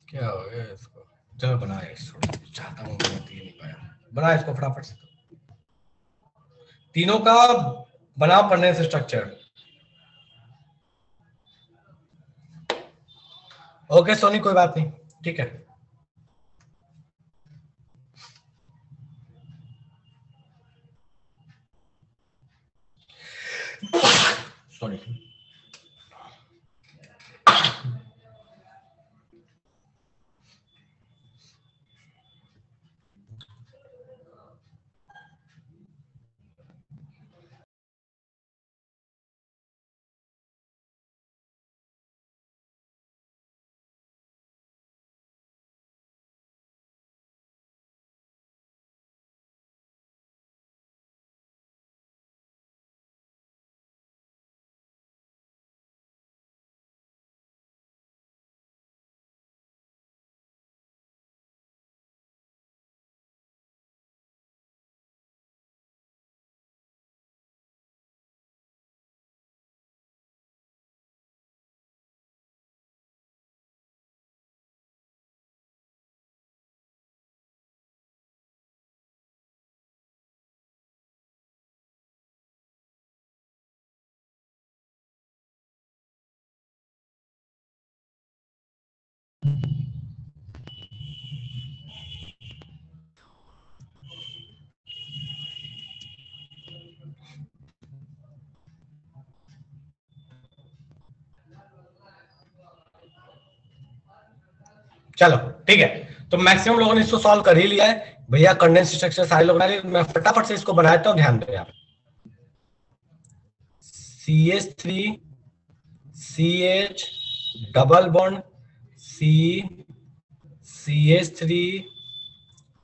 क्या हो गया इसको? चलो बनाया इसको, चाहता हूँ मैं, नहीं पाया, बना इसको फटाफट से। तीनों का बनाओ कंडेंस स्ट्रक्चर। ओके सोनी, कोई बात नहीं, ठीक है। सॉरी। चलो ठीक है, तो मैक्सिमम लोगों ने इसको सॉल्व कर ही लिया है भैया। कंडेंस स्ट्रक्चर सारे लोग बना लिए, मैं फटाफट से इसको बनाता हूँ, ध्यान दें आप। CH3 CH double bond C CH3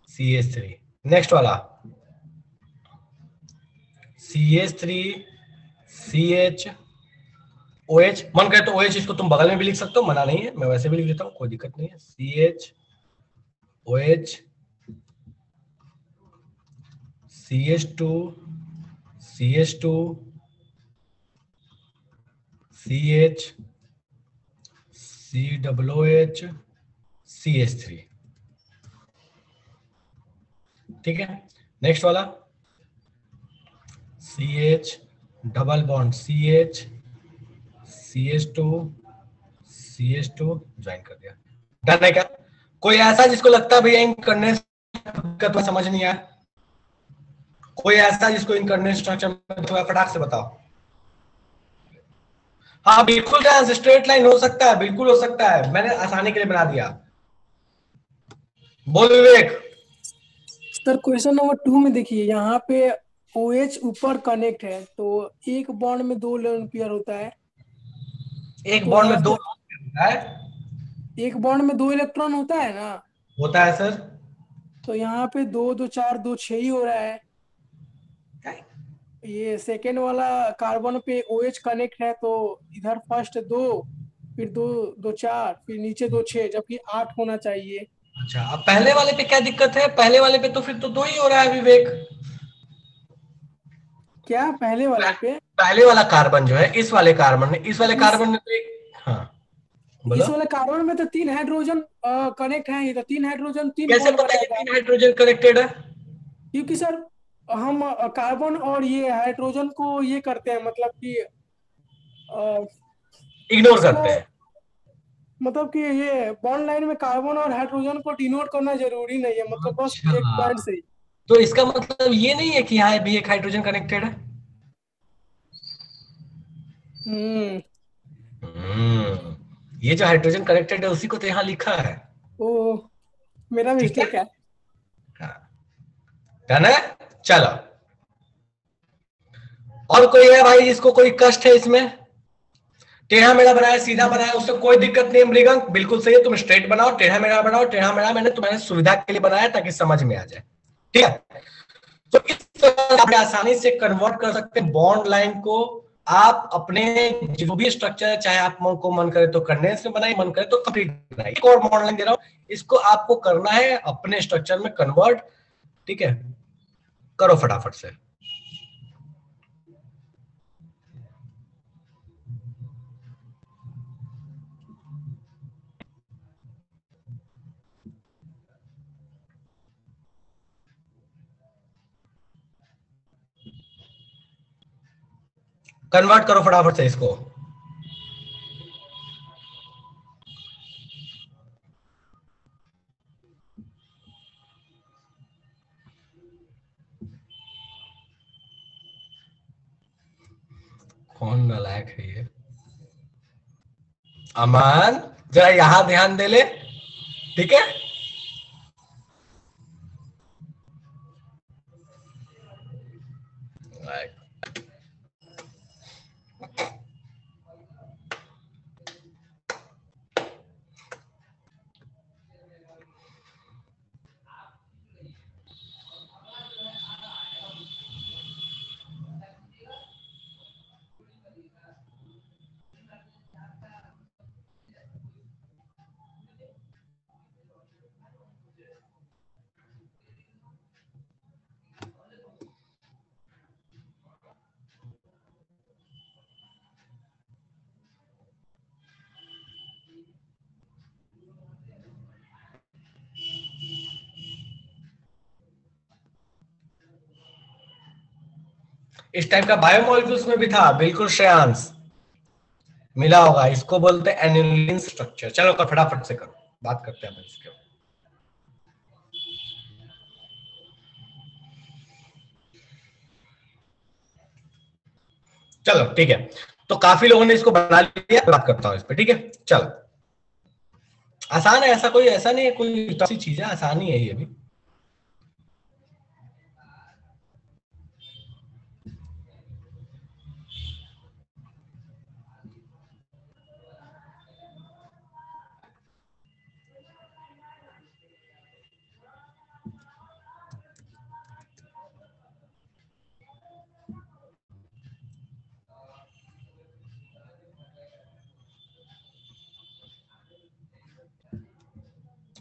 CH3, next वाला CH3 CH OH, मन करे तो OH इसको तुम बगल में भी लिख सकते हो, मना नहीं है, मैं वैसे भी लिख देता हूँ, कोई दिक्कत नहीं है। CH OH CH2 CH2 CH COOH CH3, ठीक है। नेक्स्ट वाला CH double bond CH CH2 CH2 join कर दिया, डन है क्या? कोई ऐसा जिसको लगता है भैया इन करने दिक्कत समझ नहीं आया? कोई ऐसा जिसको इन करने स्ट्रक्चर में थोड़ा फटाक से बताओ। हाँ बिल्कुल, स्ट्रेट लाइन हो सकता है, बिल्कुल हो सकता है, मैंने आसानी के लिए बना दिया। बोल विवेक। सर क्वेश्चन नंबर 2 में देखिए, यहाँ पे OH ऊपर कनेक्ट है, तो एक बॉन्ड में 2 लोन पेयर होता है। एक तो बॉन्ड यहाँ में दो से होता है? एक बॉन्ड में 2 इलेक्ट्रॉन होता है ना, होता है सर। तो यहाँ पे 2 2 4 2 6 ही हो रहा है। ये सेकेंड वाला कार्बन पे OH कनेक्ट है, तो इधर फर्स्ट 2, फिर 2 2 4, फिर नीचे 2 6, जबकि 8 होना चाहिए। अच्छा, अब पहले वाले पे क्या दिक्कत है? पहले वाले पे तो फिर तो 2 ही हो रहा है विवेक। क्या पहले वाला पे? पहले वाला कार्बन जो है, इस वाले कार्बन ने, इस वाले इस कार्बन ने तो एक, हाँ इस बोलो। वाले कार्बन में तो 3 हाइड्रोजन कनेक्ट है, ये तो 3 हाइड्रोजन 3 कैसे बॉन्ड पता कि बनाएगा। 3 हाइड्रोजन कनेक्टेड है? क्योंकि सर हम कार्बन और ये हाइड्रोजन को ये करते हैं, मतलब कि अ, इग्नोर इसको, करते हैं। मतलब कि ये बॉन्ड लाइन में कार्बन और हाइड्रोजन को डिनोट करना जरूरी नहीं है, मतलब बस एक अच्छा, पॉइंट से ही। तो इसका मतलब ये नहीं है कि यहाँ भी एक हाइड्रोजन कनेक्टेड है? हम्म। ये जो हाइड्रोजन कनेक्टेड है उसी को तो यहाँ लिखा है। ओ, मेरा ठीक है, मिस्टेक है। हाँ, डन है। चलो, और कोई है भाई जिसको कोई कष्ट है इसमें? टेढ़ा मेढ़ा बनाया, सीधा बनाया, उससे कोई दिक्कत नहीं है मृगंक, बिल्कुल सही है, तुम स्ट्रेट बनाओ, टेढ़ा मेढ़ा बनाओ। टेढ़ा मेढ़ा मैंने तुम्हारे सुविधा के लिए बनाया ताकि समझ में आ जाए, ठीक है। तो इस तरह आप आसानी से कन्वर्ट कर सकते हैं बॉन्ड लाइन को। आप अपने जो भी स्ट्रक्चर है, चाहे आप मन को मन करे तो कंडेंस में बनाइए, मन करे तो कंप्लीट बनाइए। एक और बॉन्ड लाइन दे रहा हूं, इसको आपको करना है अपने स्ट्रक्चर में कन्वर्ट, ठीक है। करो फटाफट से। कन्वर्ट करो फटाफट से इसको। कौन नालायक है ये? अमान जरा यहां ध्यान दे ले, ठीक है। इस टाइप का बायोमोलिक्यूल्स में भी था, बिल्कुल श्रेयांश मिला होगा। इसको बोलते हैं एनिलीन स्ट्रक्चर। चलो कर फटाफट से करो, बात करते हैं इसके। चलो ठीक है, तो काफी लोगों ने इसको बना लिया, बात करता हूं इस पे, ठीक है। चलो आसान है, ऐसा कोई ऐसा नहीं है कोई ऐसी चीज है, आसानी है ये भी।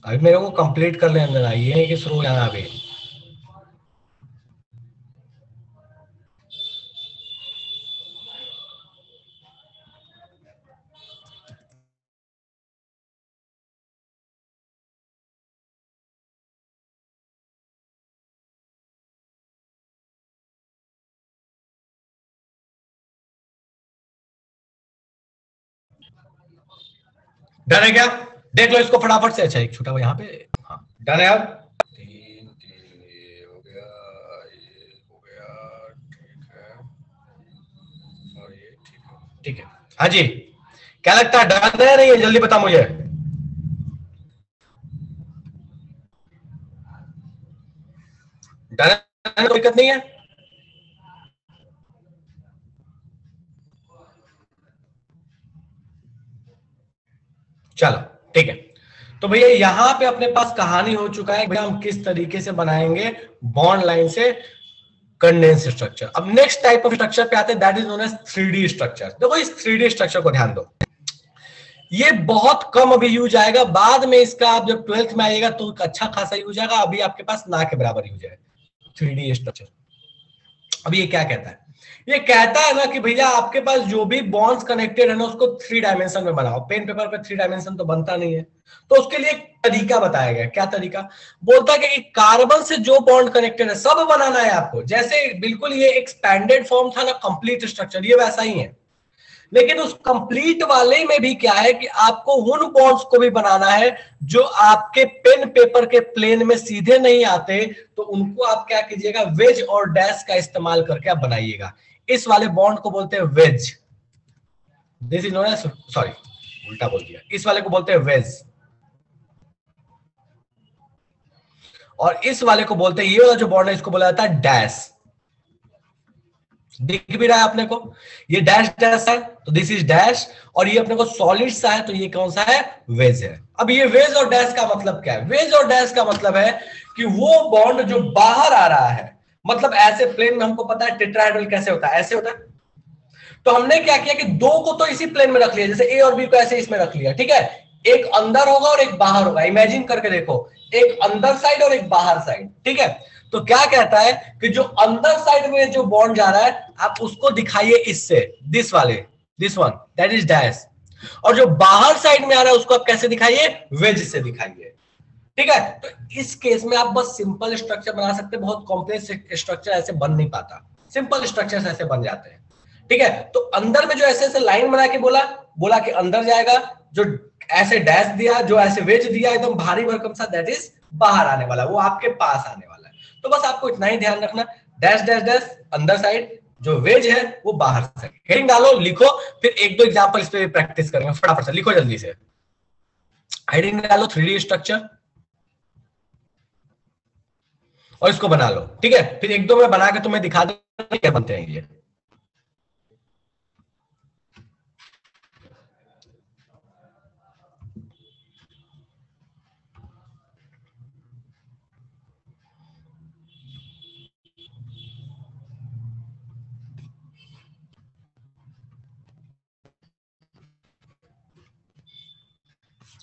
अभी मेरे को कंप्लीट कर ले अंदर, ये है कि शुरू जाना अभी। डन है क्या? देख लो इसको फटाफट से। अच्छा एक छोटा यहाँ पे, हाँ डन है। अब 3 3 ये हो गया, ये हो गया, ठीक है, और ये ठीक है, ठीक है। हाँ जी, क्या लगता है डन है नहीं है? जल्दी बता मुझे। डन है, कोई दिक्कत नहीं है। चलो ठीक है, तो भैया यहां पे अपने पास कहानी हो चुका है भैया हम किस तरीके से बनाएंगे बॉन्ड लाइन से कंडेंस स्ट्रक्चर। अब नेक्स्ट टाइप ऑफ स्ट्रक्चर पे आते हैं, that is known as 3D structure. देखो इस 3D स्ट्रक्चर को ध्यान दो, ये बहुत कम अभी यूज आएगा, बाद में इसका आप जब 12th में आएगा तो अच्छा खासा यूज आएगा। अभी आपके पास ना के बराबर यूज है 3D स्ट्रक्चर। अब ये क्या कहता है? ये कहता है ना कि भैया आपके पास जो भी बॉन्ड्स कनेक्टेड है ना उसको 3 डायमेंशन में बनाओ। पेन पेपर पे 3 डायमेंशन तो बनता नहीं है, तो उसके लिए एक तरीका बताया गया। क्या तरीका? बोलता है कि कार्बन से जो बॉन्ड कनेक्टेड है सब बनाना है आपको। जैसे बिल्कुल ये एक्सपैंडेड फॉर्म था ना कंप्लीट स्ट्रक्चर, ये वैसा ही है। लेकिन उस कंप्लीट वाले में भी क्या है कि आपको उन बॉन्ड्स को भी बनाना है जो आपके पेन पेपर के प्लेन में सीधे नहीं आते, तो उनको आप क्या कीजिएगा, वेज और डैश का इस्तेमाल करके आप बनाइएगा। इस वाले बॉन्ड को बोलते हैं wedge. This is known as, sorry उल्टा बोल दिया, इस वाले को बोलते हैं वेज, और इस वाले को बोलते हैं, ये वाला जो बॉन्ड है इसको बोला जाता है डैश। दिख भी रहा है अपने को, ये डैश डैश है तो दिस इज डैश, और ये अपने को सॉलिड सा है तो ये कौन सा है, वेज है। अब ये वेज और डैश का मतलब क्या है? वेज और डैश का मतलब है कि वो बॉन्ड जो बाहर आ रहा है, मतलब ऐसे प्लेन में हमको पता है टेट्राहेड्रल कैसे होता है, ऐसे होता है। तो हमने क्या किया कि दो को तो इसी प्लेन में रख लिया, जैसे ए और बी को ऐसे इसमें रख लिया, ठीक है। एक अंदर होगा और एक बाहर होगा, इमेजिन करके देखो, एक अंदर साइड और एक बाहर साइड, ठीक है। तो क्या कहता है कि जो अंदर साइड में जो बॉन्ड जा रहा है आप उसको दिखाइए इससे, दिस वाले, this one, that is dash. और जो बाहर साइड में आ रहा है उसको आप कैसे दिखाइए, वेज से दिखाइए, ठीक है। तो इस केस में आप बस सिंपल स्ट्रक्चर बना सकते हैं, बहुत कॉम्प्लेक्स स्ट्रक्चर ऐसे बन नहीं पाता, सिंपल स्ट्रक्चर्स ऐसे बन जाते हैं, ठीक है। तो अंदर में जो ऐसे ऐसे लाइन बना के बोला कि अंदर जाएगा, जो ऐसे डैश दिया, जो ऐसे वेज दिया एकदम भारी भरकम सा, दैट इज बाहर आने वाला, वो आपके पास आने वाला है। तो बस आपको इतना ही ध्यान रखना, डैश डैश डैश अंदर साइड, जो वेज है वो बाहर साइड। हेडिंग डालो, लिखो, फिर एक दो एग्जांपल इस पे प्रैक्टिस करेंगे, फटाफट से लिखो जल्दी से। हेडिंग डालो 3D स्ट्रक्चर और इसको बना लो, ठीक है। फिर एक दो मैं बना के तुम्हें दिखा दूंगा क्या बनते हैं ये।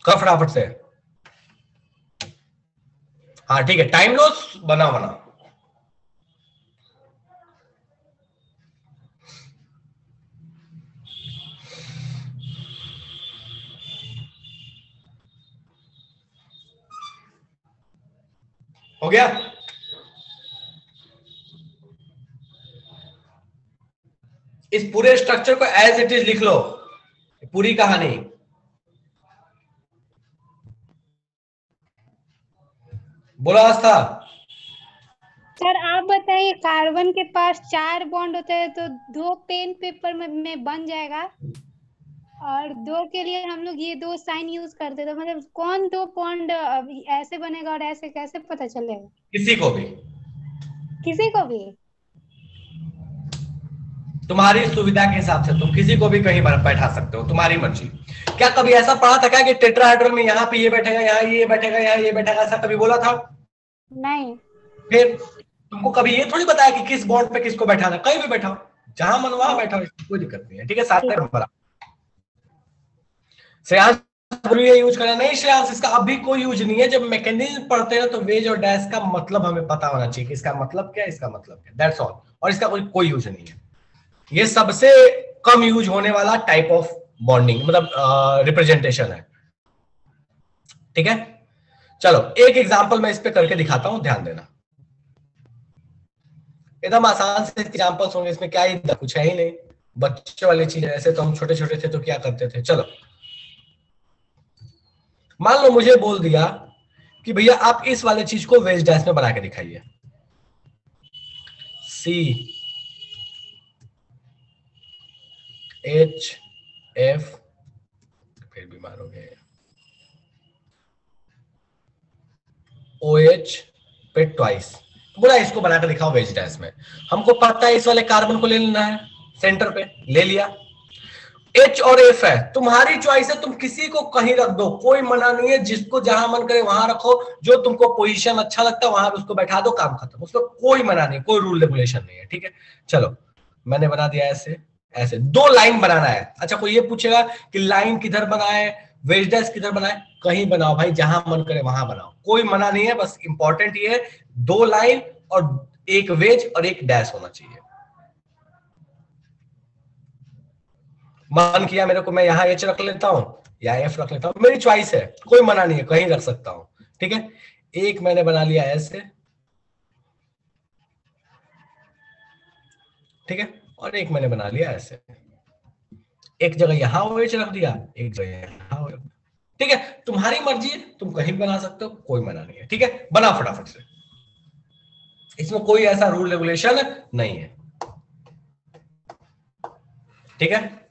कर फटाफट से, हाँ ठीक है, टाइम लॉस, बनाओ बनाओ। हो गया? इस पूरे स्ट्रक्चर को एज इट इज लिख लो, पूरी कहानी। बोला आस्था। सर आप बताइए, कार्बन के पास 4 बॉन्ड होते हैं तो 2 पेन पेपर में बन जाएगा, और 2 के लिए हम लोग ये 2 साइन यूज करते, तो मतलब कौन 2 बॉन्ड ऐसे बनेगा और ऐसे कैसे पता चलेगा? किसी को भी, किसी को भी? तुम्हारी सुविधा के हिसाब से तुम किसी को भी कहीं बैठा सकते हो, तुम्हारी मर्जी। क्या कभी ऐसा पढ़ा था क्या कि टेट्राहेड्रल में यहाँ पे ये बैठेगा, यहाँ ये बैठेगा, यहाँ ये बैठेगा, ऐसा कभी बोला था? नहीं। फिर तुमको कभी ये थोड़ी बताया कि किस बॉन्ड पे किसको बैठाना, कहीं भी बैठाओ, जहां मन वहां बैठाओ, कोई दिक्कत नहीं है, ठीक है। सारे नंबर श्रेयांश यूज करना नहीं, श्रेयांश इसका अभी कोई यूज नहीं है। जब मैकेनिज्म पढ़ते हैं तो वेज और डैश का मतलब हमें पता होना चाहिए कि इसका मतलब क्या है, इसका मतलब क्या, दैट्स ऑल। और इसका कोई यूज नहीं है। ये सबसे कम यूज होने वाला टाइप ऑफ बॉन्डिंग, मतलब रिप्रेजेंटेशन है, ठीक है। चलो एक एग्जांपल मैं इस पे करके दिखाता हूं, ध्यान देना। एकदम आसान से एग्जांपल्स होंगे, इसमें क्या ही कुछ है ही नहीं, बच्चे वाली चीज है। ऐसे तो हम छोटे छोटे थे तो क्या करते थे। चलो मान लो मुझे बोल दिया कि भैया आप इस वाले चीज को वेज डैश में बना के दिखाइए, सी एच एफ, फिर भी मारोगे ओ एच पे ट्वाइस, बोला इसको बनाकर दिखाओ वेज डैश में। हमको पता है इस वाले कार्बन को ले लेना है, सेंटर पे ले लिया। एच और एफ है, तुम्हारी चॉइस है, तुम किसी को कहीं रख दो, कोई मना नहीं है, जिसको जहां मन करे वहां रखो, जो तुमको पोजीशन अच्छा लगता है वहां पे उसको बैठा दो, काम खत्म, उसको कोई मना नहीं, कोई रूल रेगुलेशन नहीं है, ठीक है। चलो मैंने बना दिया ऐसे, ऐसे 2 लाइन बनाना है। अच्छा कोई ये पूछेगा कि लाइन किधर बनाए, वेज डैश किधर बनाए, कहीं बनाओ भाई, जहां मन करे वहां बनाओ, कोई मना नहीं है। बस इंपॉर्टेंट ये है 2 लाइन और एक वेज और एक डैश होना चाहिए। मन किया मेरे को, मैं यहां एच रख लेता हूं या एफ रख लेता हूं, मेरी चॉइस है, कोई मना नहीं है, कहीं रख सकता हूं, ठीक है। एक मैंने बना लिया ऐसे, ठीक है, और एक मैंने बना लिया ऐसे, एक जगह यहां OH रख दिया, एक जगह यहां, ठीक है। तुम्हारी मर्जी है, तुम कहीं बना सकते हो, कोई मना नहीं है, ठीक है। बना फटाफट से, इसमें कोई ऐसा रूल रेगुलेशन नहीं है, ठीक है।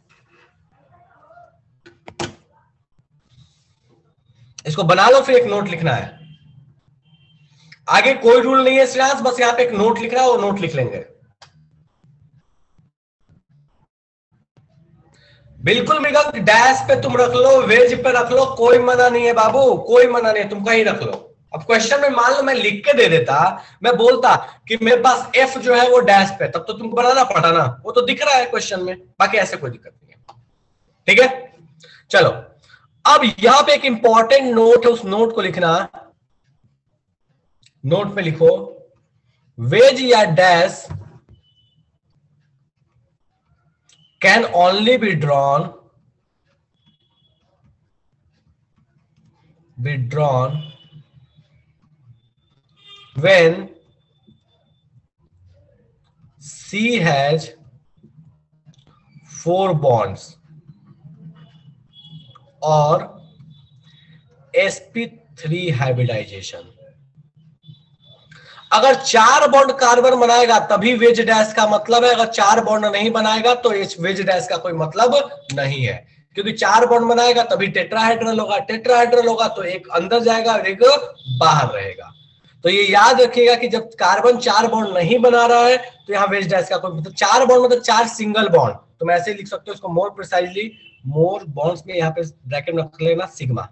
इसको बना लो, फिर एक नोट लिखना है। आगे कोई रूल नहीं है श्रेयांश, बस यहाँ पे एक नोट लिख रहा है, वो नोट लिख लेंगे। बिल्कुल मृगंक, डैश पे तुम रख लो, वेज पे रख लो, कोई मना नहीं है बाबू, कोई मना नहीं है, तुम कहीं रख लो। अब क्वेश्चन में मान लो मैं लिख के दे देता, मैं बोलता कि मेरे पास एफ जो है वो डैश पे, तब तो तुमको बनाना पड़ा ना, वो तो दिख रहा है क्वेश्चन में, बाकी ऐसे कोई दिक्कत नहीं है। ठीक है, चलो अब यहां पे एक इंपॉर्टेंट नोट है, उस नोट को लिखना। नोट पे लिखो, वेज या dash can only be drawn when C has 4 bonds और sp3 hybridization। अगर 4 बॉन्ड कार्बन बनाएगा तभी वेज डैश का मतलब है, अगर 4 बॉन्ड नहीं बनाएगा तो वेज डैश का कोई मतलब नहीं है, क्योंकि 4 बॉन्ड बनाएगा तभी टेट्राहेड्रल होगा, टेट्राहेड्रल होगा तो एक अंदर जाएगा और एक बाहर रहेगा। तो ये याद रखिएगा कि जब कार्बन 4 बॉन्ड नहीं बना रहा है तो यहाँ वेज डैश का कोई मतलब, 4 बॉन्ड मतलब 4 सिंगल बॉन्ड, तो मैं ऐसे लिख सकते हो इसको मोर प्रिसाइजली, मोर बॉन्ड्स में यहाँ पे ब्रैकेट में रख लेना सिग्मा,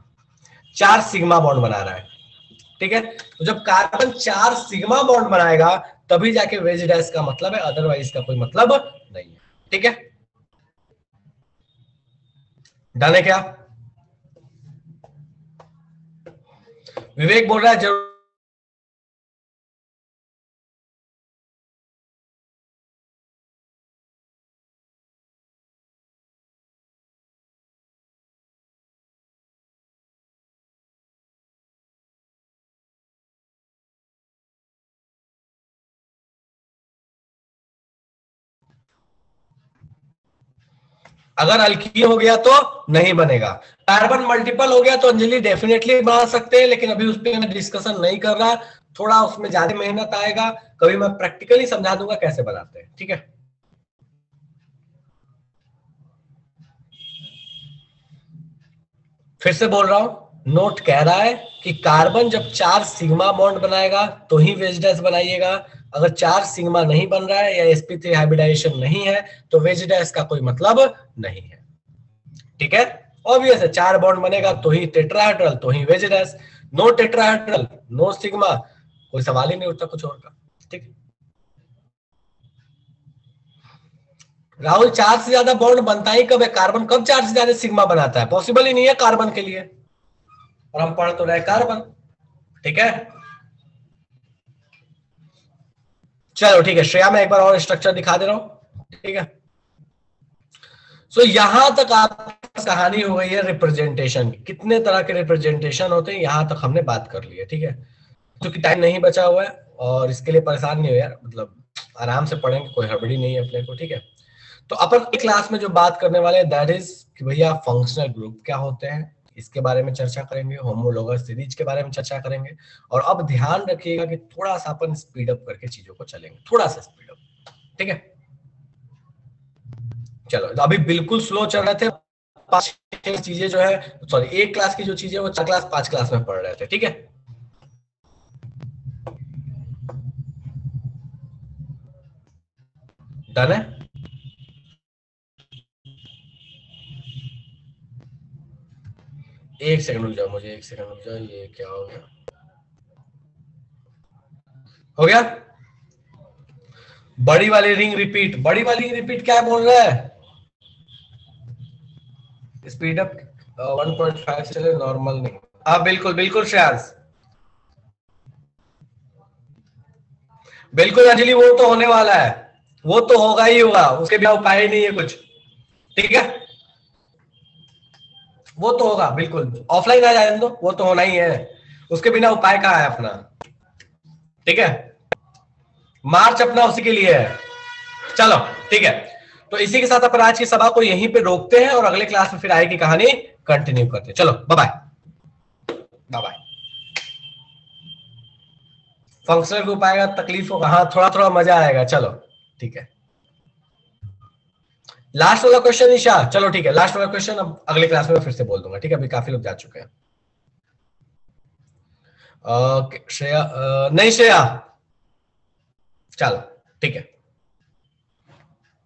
4 सिग्मा बॉन्ड बना रहा है। ठीक है, तो जब कार्बन 4 सिग्मा बॉन्ड बनाएगा तभी जाके वेज डैश का मतलब है, अदरवाइज का कोई मतलब नहीं है। ठीक है, डन है क्या? विवेक बोल रहा है जरूर अगर अल्कीन हो गया तो नहीं बनेगा, कार्बन मल्टीपल हो गया तो अंजलि डेफिनेटली बना सकते हैं, लेकिन अभी उस पर मैं डिस्कशन नहीं कर रहा, थोड़ा उसमें ज्यादा मेहनत आएगा, कभी मैं प्रैक्टिकली समझा दूंगा कैसे बनाते हैं। ठीक है, फिर से बोल रहा हूं, नोट कह रहा है कि कार्बन जब 4 सिग्मा बॉन्ड बनाएगा तो ही वेज डैश बनाइएगा, अगर 4 सिग्मा नहीं बन रहा है या sp3 हाइब्रिडाइजेशन नहीं है तो वेज डैश का कोई मतलब नहीं है। ठीक है, ऑब्वियस है, 4 बॉन्ड बनेगा तो ही टेट्राहेड्रल, तो ही wedge dash, no tetrahedral no sigma, कोई सवाल ही नहीं उठता कुछ और का। ठीक, राहुल 4 से ज्यादा बॉन्ड बनता ही कब है? कार्बन कब 4 से ज्यादा सिग्मा बनाता है? पॉसिबल ही नहीं है कार्बन के लिए, और हम पढ़ तो रहे कार्बन। ठीक है, चलो ठीक है, श्रेया मैं एक बार और स्ट्रक्चर दिखा दे रहा हूं। ठीक है, सो यहां तक आपकी कहानी हो गई है रिप्रेजेंटेशन की, कितने तरह के रिप्रेजेंटेशन होते हैं यहां तक हमने बात कर ली है। ठीक है, क्योंकि टाइम नहीं बचा हुआ है और इसके लिए परेशान नहीं हो यार, मतलब आराम से पढ़ेंगे, कोई हड़बड़ी नहीं है अपने को। ठीक है, तो अपन क्लास में जो बात करने वाले हैं दैट इज कि भैया फंक्शनल ग्रुप क्या होते हैं, इसके बारे में चर्चा करेंगे, होमोलोगस सीरीज के बारे में चर्चा करेंगे, और अब ध्यान रखिएगा कि थोड़ा सा अपन स्पीड अप करके चीजों को चलेंगे, थोड़ा सा स्पीड अप। ठीक है, चलो अभी बिल्कुल स्लो चल रहे थे, 5-6 चीजें जो है, सॉरी एक क्लास की जो चीजें वो 4 क्लास 5 क्लास में पढ़ रहे थे। ठीक है, डन है? एक सेकंड रुक जाओ, मुझे एक सेकंड रुक जाओ, ये क्या हो गया? हो गया? बड़ी वाली रिंग रिपीट, बड़ी वाली रिपीट क्या बोल रहा है? स्पीड अप 1.5 चले, नॉर्मल नहीं। हाँ बिल्कुल बिल्कुल श्रेयांश, बिल्कुल अंजलि, वो तो होने वाला है, वो तो होगा ही होगा, उसके बिना उपाय ही नहीं है कुछ। ठीक है, वो तो होगा, बिल्कुल ऑफलाइन आ जाए तो वो तो होना ही है, उसके बिना उपाय कहाँ है अपना। ठीक है, मार्च अपना उसी के लिए है। चलो ठीक है, तो इसी के साथ अपन आज की सभा को यहीं पे रोकते हैं और अगले क्लास में फिर आगे की कहानी कंटिन्यू करते हैं। चलो bye bye, bye bye. Functional group आएगा, तकलीफ होगा, हाँ थोड़ा थोड़ा मजा आएगा। चलो ठीक है, लास्ट वाला क्वेश्चन ईशा, चलो ठीक है, लास्ट वाला क्वेश्चन अब अगले क्लास में फिर से बोल दूंगा। ठीक है, अभी काफी लोग जा चुके हैं। श्रेया नहीं, श्रेया चलो ठीक है।